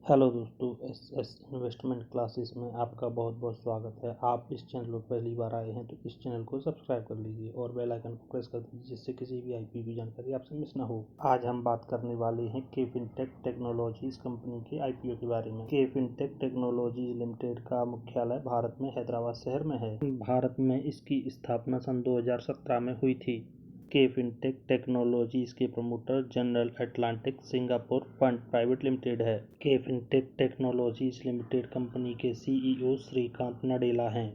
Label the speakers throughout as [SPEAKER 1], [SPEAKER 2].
[SPEAKER 1] Hello दोस्तों, S investment classes में आपका बहुत बहुत स्वागत है। आप इस चैनल पर पहली बार आए हैं तो इस चैनल को सब्सक्राइब कर लीजिए और बेल आइकन को प्रेस कर दीजिए, जिससे किसी भी आईपीओ की जानकारी आपसे मिस ना हो। आज हम बात करने वाले हैं केफिनटेक टेक्नोलॉजीज कंपनी के आईपीओ के बारे में। केफिनटेक टेक्नोलॉजीज लिमिटेड का मुख्यालय भारत में हैदराबाद शहर में है। भारत में इसकी स्थापना सन 2017 में हुई थी। केफिनटेक टेक्नोलॉजीज के promoter general Atlantic Singapore fund private limited है। केफिनटेक टेक्नोलॉजीज लिमिटेड कंपनी के सीईओ श्रीकांत नडेला हैं।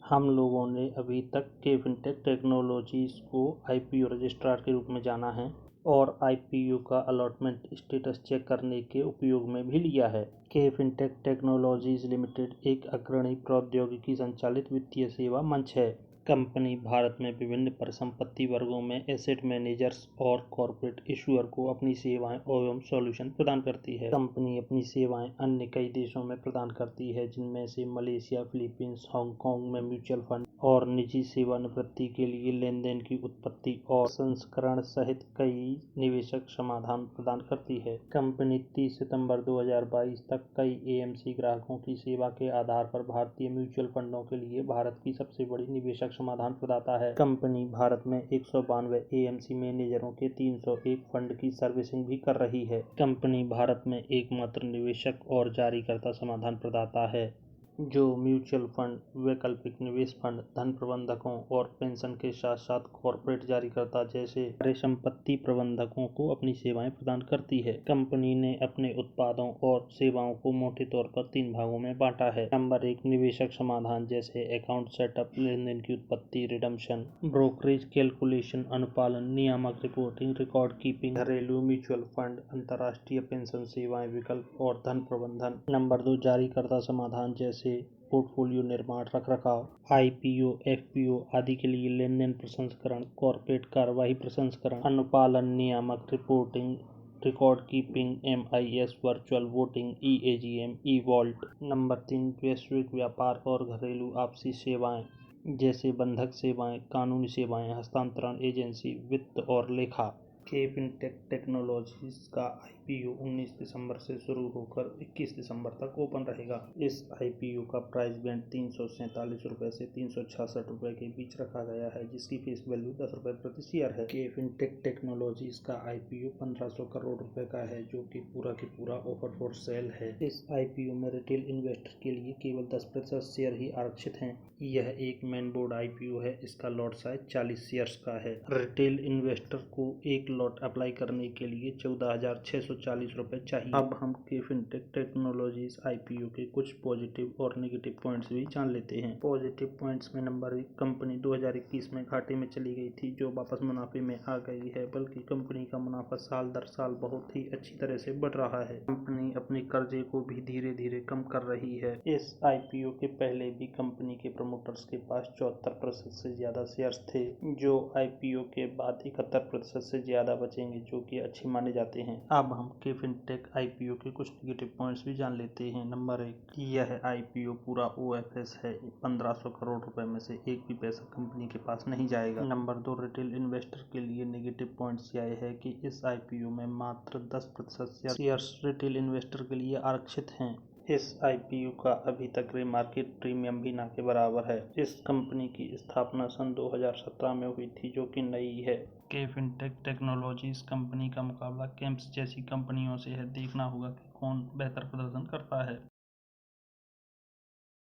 [SPEAKER 1] हम लोगों ने अभी तक केफिनटेक टेक्नोलॉजीज को आईपीओ रजिस्ट्रार के रूप में जाना है और आईपीओ का अलॉटमेंट स्टेटस चेक करने के उपयोग में भी लिया है। केफिनटेक टेक्नोलॉजीज लिमिटेड एक अग्रणी प्रौद्योगिकी संचालित वित्तीय सेवा मंच है। कंपनी भारत में विभिन्न परिसंपत्ति वर्गों में एसेट मैनेजर्स और कॉर्पोरेट इशूअर को अपनी सेवाएं एवं सॉल्यूशन प्रदान करती है। कंपनी अपनी सेवाएं अन्य कई देशों में प्रदान करती है, जिनमें से मलेशिया, फिलीपींस, हांगकांग में म्यूचुअल फंड और निजी सेवानिवृत्ति के लिए लेन देन की उत्पत्ति और संस्करण सहित कई निवेशक समाधान प्रदान करती है। कंपनी 30 सितंबर 2022 तक कई एएमसी ग्राहकों की सेवा के आधार पर भारतीय म्यूचुअल फंडों के लिए भारत की सबसे बड़ी निवेशक समाधान प्रदाता है। कंपनी भारत में 192 एएमसी मैनेजरों के 301 फंड की सर्विसिंग भी कर रही है। कंपनी भारत में एकमात्र निवेशक और जारीकर्ता समाधान प्रदाता है जो म्यूचुअल फंड, वैकल्पिक निवेश फंड, धन प्रबंधकों और पेंशन के साथ साथ कॉर्पोरेट जारीकर्ता जैसे परिसंपत्ति प्रबंधकों को अपनी सेवाएं प्रदान करती है। कंपनी ने अपने उत्पादों और सेवाओं को मोटे तौर पर 3 भागों में बांटा है। नंबर 1, निवेशक समाधान जैसे अकाउंट सेटअप, लेन देन की उत्पत्ति, रिडम्पशन, ब्रोकरेज, कैलकुलेशन, अनुपालन, नियामक रिपोर्टिंग, रिकॉर्ड कीपिंग, घरेलू म्यूचुअल फंड, अंतर्राष्ट्रीय पेंशन सेवाएं, विकल्प और धन प्रबंधन। नंबर 2, जारीकर्ता समाधान जैसे पोर्टफोलियो निर्माण, रखरखाव, आईपीओ, एफपीओ आदि के लिए लेन देन प्रसंस्करण, कॉर्पोरेट कार्यवाही प्रसंस्करण, अनुपालन, नियामक reporting, record keeping, MIS, virtual voting, EAGM, E vault. Number 3, वैश्विक व्यापार और घरेलू आपसी सेवाएं जैसे बंधक सेवाएं, कानूनी सेवाएं, हस्तांतरण एजेंसी, वित्त और लेखा। केफिनटेक टेक्नोलॉजीज का आईपीओ 19 दिसंबर से शुरू होकर 21 दिसंबर तक ओपन रहेगा। इस आईपीओ का प्राइस बैंड 347 रुपये से 366 रुपये के बीच रखा गया है, जिसकी फेस वैल्यू 10 रुपये प्रति शेयर है। केफिनटेक टेक्नोलॉजीज का आईपीओ 1500 करोड़ रुपए का है, जो कि पूरा ऑफर फॉर सेल है। इस आईपीओ में रिटेल इन्वेस्टर के लिए केवल 10% शेयर ही आरक्षित हैं। यह एक मेन बोर्ड आईपीओ है। इसका लॉट साइज 40 शेयर्स का है। रिटेल इन्वेस्टर को एक लॉट अप्लाई करने के लिए 14,640 रुपये चाहिए। अब हम केफिनटेक टेक्नोलॉजीज आईपीओ के कुछ पॉजिटिव और नेगेटिव पॉइंट्स भी जान लेते हैं। पॉजिटिव पॉइंट्स में नंबर 1, कंपनी 2021 में घाटे में चली गई थी, जो वापस मुनाफे में आ गई है, बल्कि कंपनी का मुनाफा साल दर साल बहुत ही अच्छी तरह से बढ़ रहा है। कंपनी अपने कर्जे को भी धीरे धीरे कम कर रही है। इस आईपीओ के पहले भी कंपनी के प्रमोटर्स के पास 74% से ज्यादा शेयर्स थे, जो आईपीओ के बाद 71% से ज्यादा बचेंगे, जो कि अच्छे माने जाते हैं। अब हम केफिनटेक आईपीओ के कुछ नेगेटिव पॉइंट्स भी जान लेते हैं। नंबर 1, यह आईपीओ पूरा ओएफएस है। 1500 करोड़ रुपए में से एक भी पैसा कंपनी के पास नहीं जाएगा। नंबर 2, रिटेल इन्वेस्टर के लिए नेगेटिव पॉइंट्स यह है कि इस आईपीओ में मात्र 10% शेयर्स रिटेल इन्वेस्टर के लिए आरक्षित हैं। इस आईपीओ का अभी तक मार्केट प्रीमियम भी ना के बराबर है। इस कंपनी की स्थापना सन 2017 में हुई थी, जो कि नई है। केफिनटेक टेक्नोलॉजीज कंपनी का मुकाबला केम्प्स जैसी कंपनियों से है। देखना होगा कि कौन बेहतर प्रदर्शन करता है।